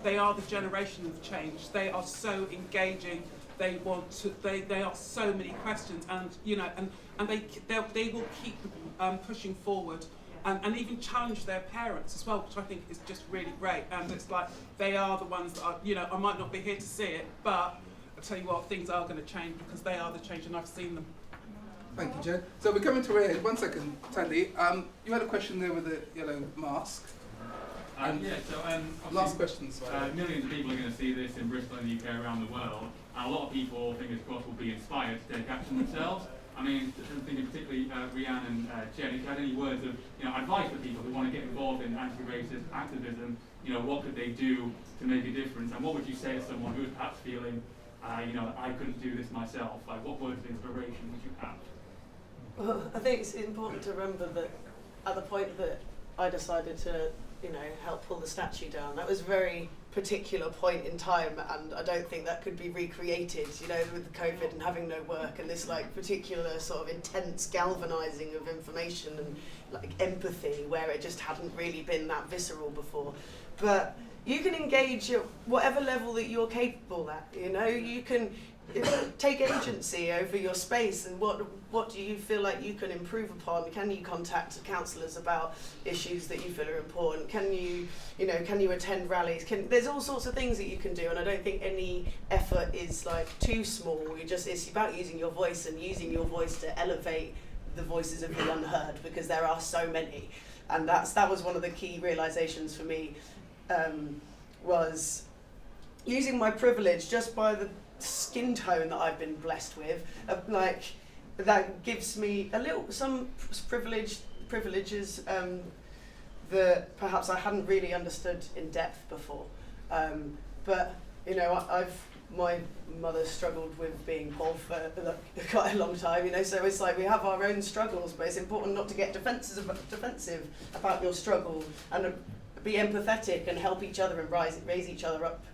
They are the generation of change. They are so engaging. They are so many questions, and they will keep pushing forward, and even challenge their parents as well, which I think is just really great. And it's like they are the ones that are, I might not be here to see it, but I tell you what, things are going to change because they are the change, and I've seen them. Thank you, Jen. So we're coming to Rhian. 1 second, Tandy. You had a question there with the yellow mask. Last question. Millions of people are going to see this in Bristol and the UK, around the world, and a lot of people, fingers crossed, will be inspired to take action themselves. I mean, I'm thinking particularly Rhian and Jen, if you had any words of advice for people who want to get involved in anti-racist activism, what could they do to make a difference, and what would you say to someone who is perhaps feeling, I couldn't do this myself? Like, what words of inspiration would you have? Well, I think it's important to remember that at the point that I decided to, help pull the statue down, that was a very particular point in time, and I don't think that could be recreated, with the COVID and having no work and this particular sort of intense galvanising of information and empathy where it just hadn't really been that visceral before. But you can engage at whatever level that you're capable at, you can take agency over your space, and what do you feel like you can improve upon? Can you contact councillors about issues that you feel are important? Can you attend rallies? There's all sorts of things that you can do, and I don't think any effort is too small. It's about using your voice, and using your voice to elevate the voices of the unheard, because there are so many. And that was one of the key realizations for me, was using my privilege just by the skin tone that I've been blessed with, that gives me some privileges that perhaps I hadn't really understood in depth before. But my mother struggled with being poor for quite a long time, so it's we have our own struggles, but it's important not to get defensive about your struggle, and be empathetic and help each other and raise each other up.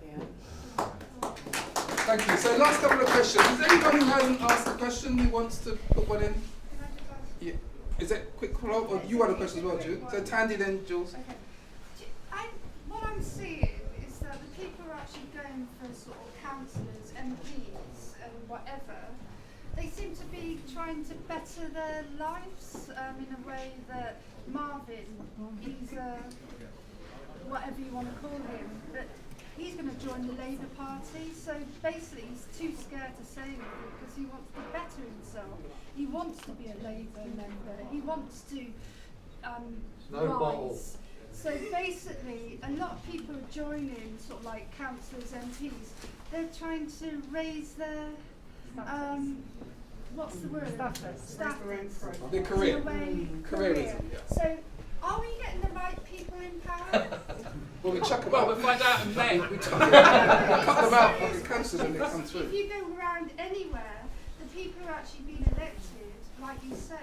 Thank you. So last couple of questions. Is there anyone who hasn't asked a question who wants to put one in? Yeah. Is it quick follow-up? Or you had a question as well, Jules? So Tandy, then Jules. Okay. What I'm seeing is that the people who are actually going for sort of councillors, MPs and whatever, they seem to be trying to better their lives in a way that Marvin, he's whatever you want to call him, but he's going to join the Labour Party, so basically he's too scared to say anything because he wants to better himself. He wants to be a Labour member. He wants to rise. So basically, a lot of people are joining, sort of councillors, MPs. They're trying to raise their what's the word? Status. Their career. Career. So, are we getting the right people in power? Well, we chuck them Well, out. we'll find out in May. We chuck them out like a councillor when they come through. If you go around anywhere, the people who are actually being elected, like you say,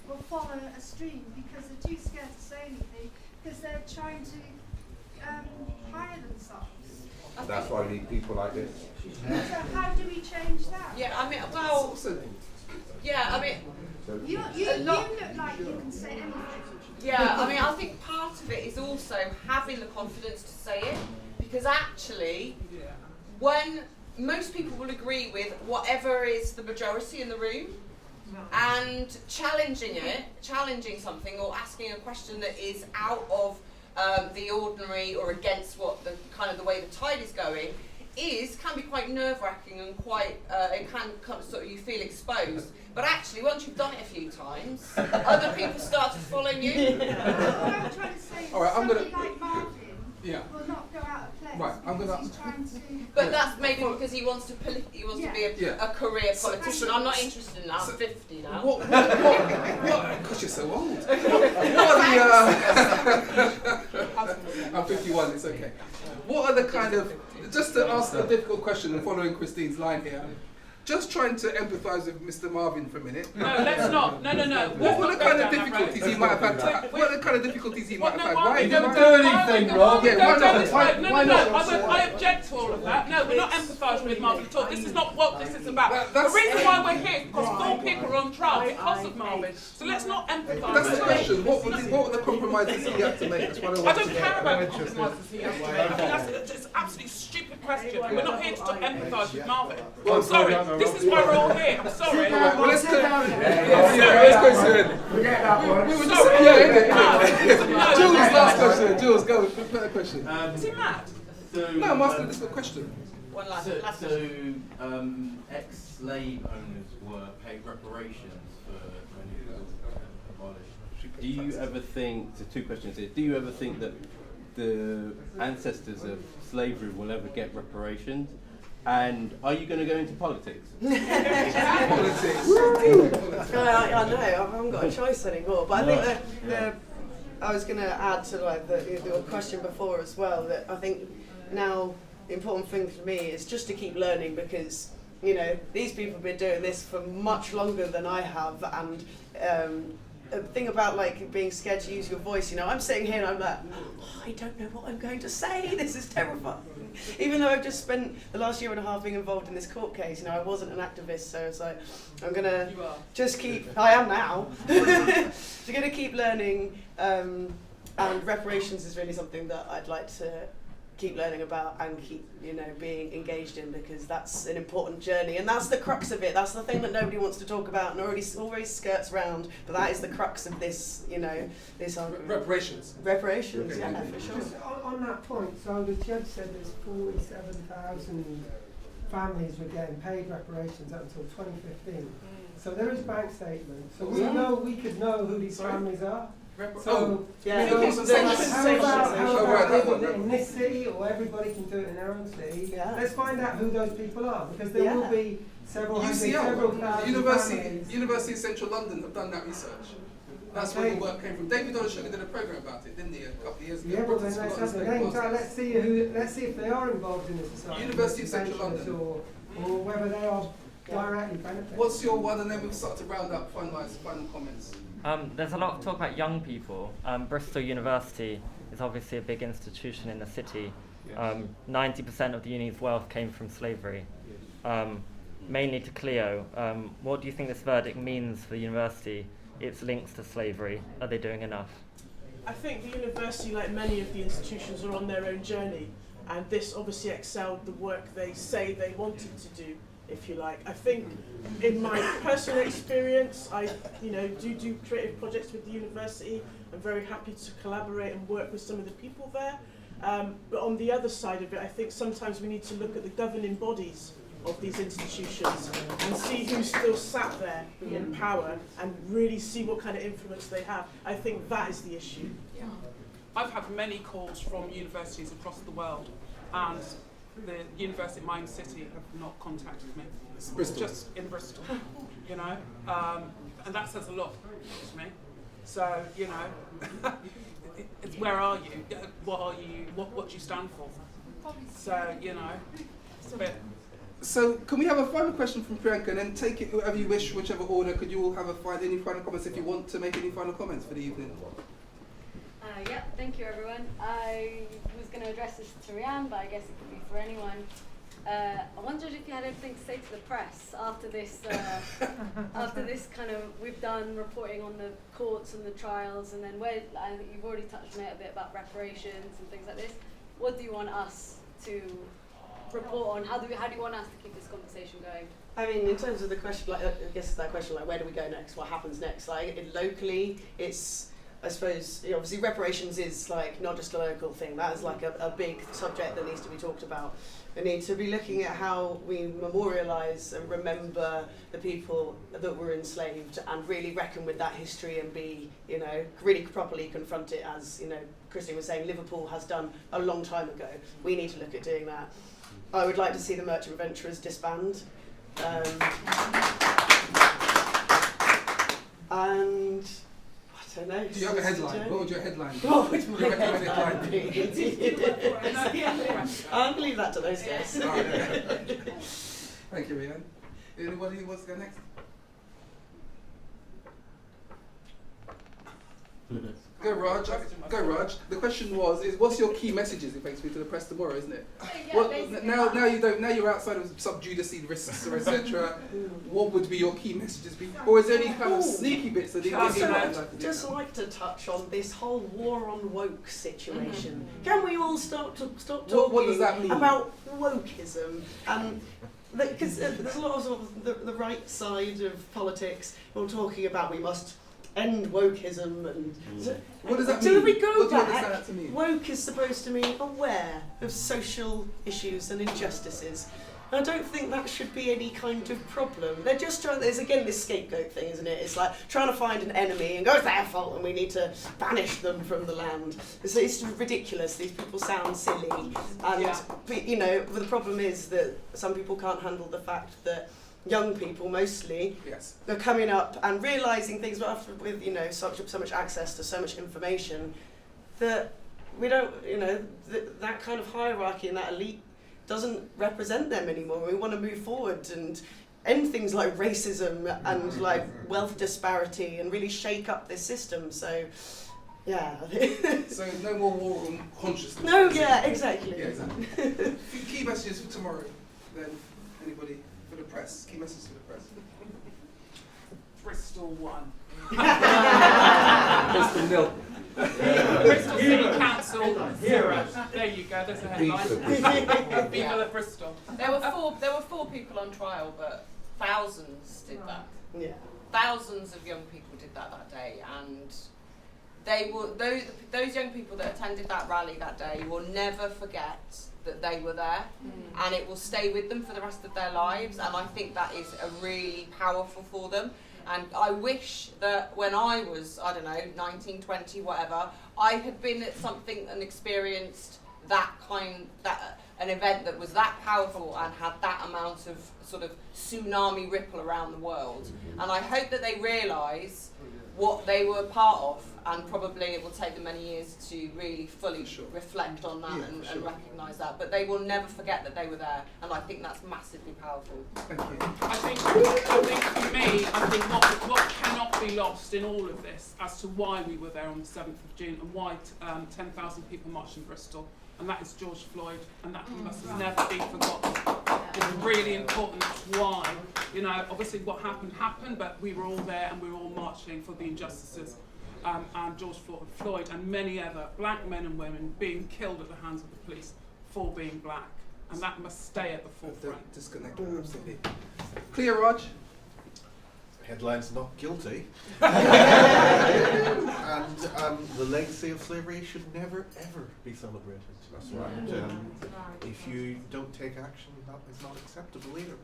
will follow a stream because they're too scared to say anything because they're trying to hire themselves. That's why we need people like this. So how do we change that? Yeah, I mean, you look like you can say anything. Yeah, I mean, I think part of it is also having the confidence to say it, because actually, when most people will agree with whatever is the majority in the room, and challenging something or asking a question that is out of the ordinary or against what the the way the tide is going, can be quite nerve-wracking and quite it can kind of sort of you feel exposed. But actually, once you've done it a few times, other people start to follow you. What I'm trying to say is somebody like Marvin will not go out of place. Right, I'm gonna. He's trying to. But that's maybe because he wants to be a career politician. I'm not interested in that. I'm 50 now. What? Because you're so old. What are the, I'm 51. It's okay. What are the just to ask a difficult question and following Christine's line here? just trying to empathise with Mr. Marvin for a minute. No, let's not. No. What were the kind of difficulties he might have had? What are the kind of difficulties he might have had? Why do anything, Rob? I object to all of that. No, we're not empathising with Marvin at all. This is not what this is about. The reason why we're here is because 4 people are on trial because of Marvin. So let's not empathise. That's the question. What were the compromises he had to make? That's what I don't care about the compromises he has to make. That's an absolutely stupid question. We're not here to empathise with Marvin. Well, I'm sorry. This is why we're all here. I'm sorry. Well, let's go. Let's go soon. Forget that one. We were just Jules, last question. Jules, go. Better question. Is he mad? No, I'm asking this question. One last. Ex-slave owners were paid reparations for when it was abolished. Do you ever think? So 2 questions here. Do you ever think that the ancestors of slavery will ever get reparations? And are you going to go into politics? Politics. I know, I haven't got a choice anymore. But I think that I was going to add to like the question before as well, that I think now the important thing for me is just to keep learning, because you know these people have been doing this for much longer than I have, and the thing about like being scared to use your voice, you know, I'm sitting here and I'm like, oh, I don't know what I'm going to say, this is terrifying. Even though I've just spent the last 1.5 years being involved in this court case, you know, I wasn't an activist, so it's like, I'm gonna just keep, I am now, so gonna keep learning, and reparations is really something that I'd like to keep learning about and keep, you know, being engaged in, because that's an important journey, and that's the crux of it. That's the thing that nobody wants to talk about and always skirts around, but that is the crux of this, you know, this argument. Reparations. Reparations, yeah, for sure. Just on that point, so the judge said there's 47,000 families were getting paid reparations up until 2015. So there is bank statements. So we could know who these families are. So, yeah. How about in this city, or everybody can do it in their own city? Yeah. Let's find out who those people are, because there will be several thousand University of Central London have done that research. That's where the work came from. David Sugar did a program about it, didn't he, a couple of years ago? Yeah, but then let's have the names. Let's see if they are involved in the society. University of Central London, or whether they are directly benefiting. What's your one, and then we'll start to round up, finalise final comments. There's a lot of talk about young people. Bristol University is obviously a big institution in the city. 90% of the uni's wealth came from slavery, mainly to Cleo. What do you think this verdict means for the university, its links to slavery? Are they doing enough? I think the university, like many of the institutions, are on their own journey, and this obviously excelled the work they say they wanted to do, if you like. I think in my personal experience, I do creative projects with the university. I'm very happy to collaborate and work with some of the people there. But on the other side of it, I think sometimes we need to look at the governing bodies of these institutions and see who's still sat there in power and really see what kind of influence they have. I think that is the issue. Yeah. I've had many calls from universities across the world, and the university in my own city have not contacted me. Bristol. Just in Bristol, you know, and that says a lot to me. So, you know, it's where are you? What are you? What do you stand for? So, you know, it's a bit. So, can we have a final question from Priyanka, and then take it whoever you wish, whichever order? Could you all have any final comments if you want to make any final comments for the evening? Yeah, thank you everyone. I was going to address this to Rhian, but I guess it could be for anyone. I wondered if you had anything to say to the press after this kind of, we've done reporting on the courts and the trials, and then where, I think you've already touched on it a bit about reparations and things like this. What do you want us to report on? How do you want us to keep this conversation going? I mean, in terms of the question, like, I guess that question, like, where do we go next? What happens next? Like, locally, it's, I suppose, obviously reparations is like not just a local thing. That is like a big subject that needs to be talked about. We need to be looking at how we memorialise and remember the people that were enslaved and really reckon with that history and be, you know, really properly confront it, as, you know, Christine was saying, Liverpool has done a long time ago. We need to look at doing that. I would like to see the Merchant Adventurers disband. And I don't know. Do you have a headline? What would your headline be? What would my headline be? I'll leave that to those guys. Thank you, Rhian. Anybody who wants to go next? Go Raj. Go Raj. The question was: what's your key messages, effectively, to the press tomorrow, isn't it? Now you don't. Now you're outside of sub judice risks, or etc. What would be your key messages? Or is there any kind of sneaky bits that I'd just like to touch on this whole war on woke situation. Can we all stop talking what does that mean? about wokeism? Because there's a lot of, sort of the right side of politics all talking about we must end wokeism and what does that so mean? if we go What do you back, understand that to mean? woke is supposed to mean aware of social issues and injustices. And I don't think that should be any kind of problem. They're just trying, there's again this scapegoat thing, isn't it? It's like trying to find an enemy and go, it's their fault and we need to banish them from the land. It's ridiculous, these people sound silly. And, you know, the problem is that some people can't handle the fact that young people mostly are coming up and realising things with, you know, so much access to so much information that we don't, you know, that kind of hierarchy and that elite doesn't represent them anymore. We want to move forward and end things like racism and like wealth disparity and really shake up this system. So, yeah. So no more war on consciousness. No, yeah, exactly. Yeah, exactly. Key messages for tomorrow, then. Anybody? For the press. Key messages for the press. Bristol won. Bristol nil. Bristol City Council. There you go. There's a headline. People at Bristol. There were four people on trial, but thousands did that. Yeah. Thousands of young people did that day, and they were those young people that attended that rally that day will never forget that they were there, and it will stay with them for the rest of their lives. And I think that is really powerful for them. And I wish that when I was, I don't know, 19, 20, whatever, I had been at something and experienced an event that was that powerful and had that amount of sort of tsunami ripple around the world. And I hope that they realise what they were part of, and probably it will take them many years to really fully reflect on that and recognise that. But they will never forget that they were there, and I think that's massively powerful. Thank you. I think for me, I think what cannot be lost in all of this as to why we were there on the 7th of June and why 10,000 people marched in Bristol, and that is George Floyd, and that must never be forgotten. It's really important. That's why, you know, obviously what happened, but we were all there and we were all marching for the injustices. And George Floyd and many other black men and women being killed at the hands of the police for being black. And that must stay at the forefront. Disconnect, absolutely. Cleo, Raj? Headlines not guilty. And the legacy of slavery should never, ever be celebrated. That's right. If you don't take action, that is not acceptable either.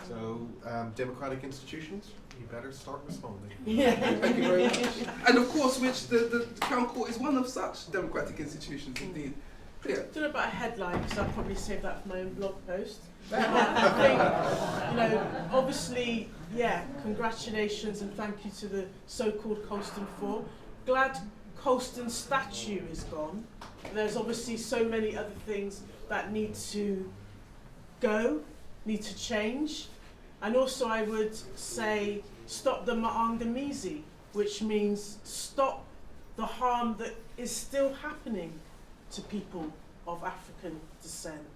So, democratic institutions, you better start responding. Thank you very much. And of course, which the Crown Court is one of such democratic institutions indeed. Cleo? I don't know about a headline, because I'll probably save that for my own blog post. I think, you know, obviously, yeah, congratulations and thank you to the so-called Colston 4. Glad Colston's statue is gone. There's obviously so many other things that need to go, need to change. And also I would say stop the maangamizi, which means stop the harm that is still happening to people of African descent.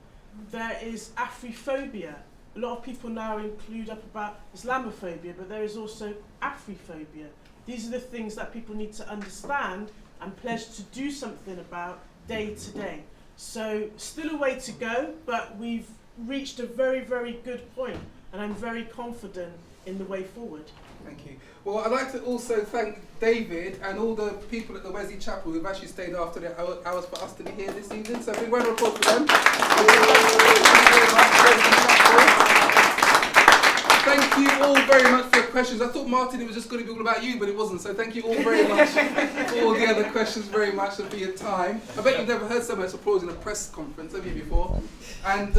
There is Afrophobia. A lot of people now include up about Islamophobia, but there is also Afrophobia. These are the things that people need to understand and pledge to do something about day to day. So still a way to go, but we've reached a very, very good point, and I'm very confident in the way forward. Thank you. Well, I'd like to also thank David and all the people at the Wesley Chapel who've actually stayed after their hours for us to be here this evening. So a big round of applause for them. Thank you all very much for your questions. I thought, Martin, it was just going to be all about you, but it wasn't. So thank you all very much for all the other questions very much and for your time. I bet you've never heard so much applause in a press conference, have you, before? And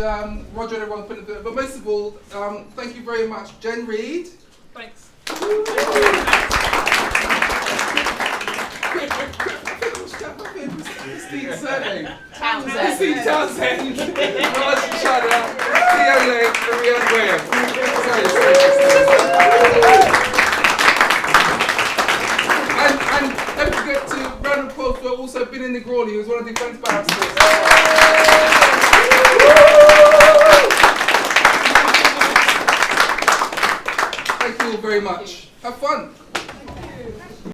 Roger and everyone put it, but most of all, thank you very much, Jen Reid. Thanks. Christine Townsend. Christine Townsend. Raj Chada, Cleo Lake, and Rhian Graham. Sorry. Rhian Graham, who was one of the defence barristers. Thank you all very much. Have fun.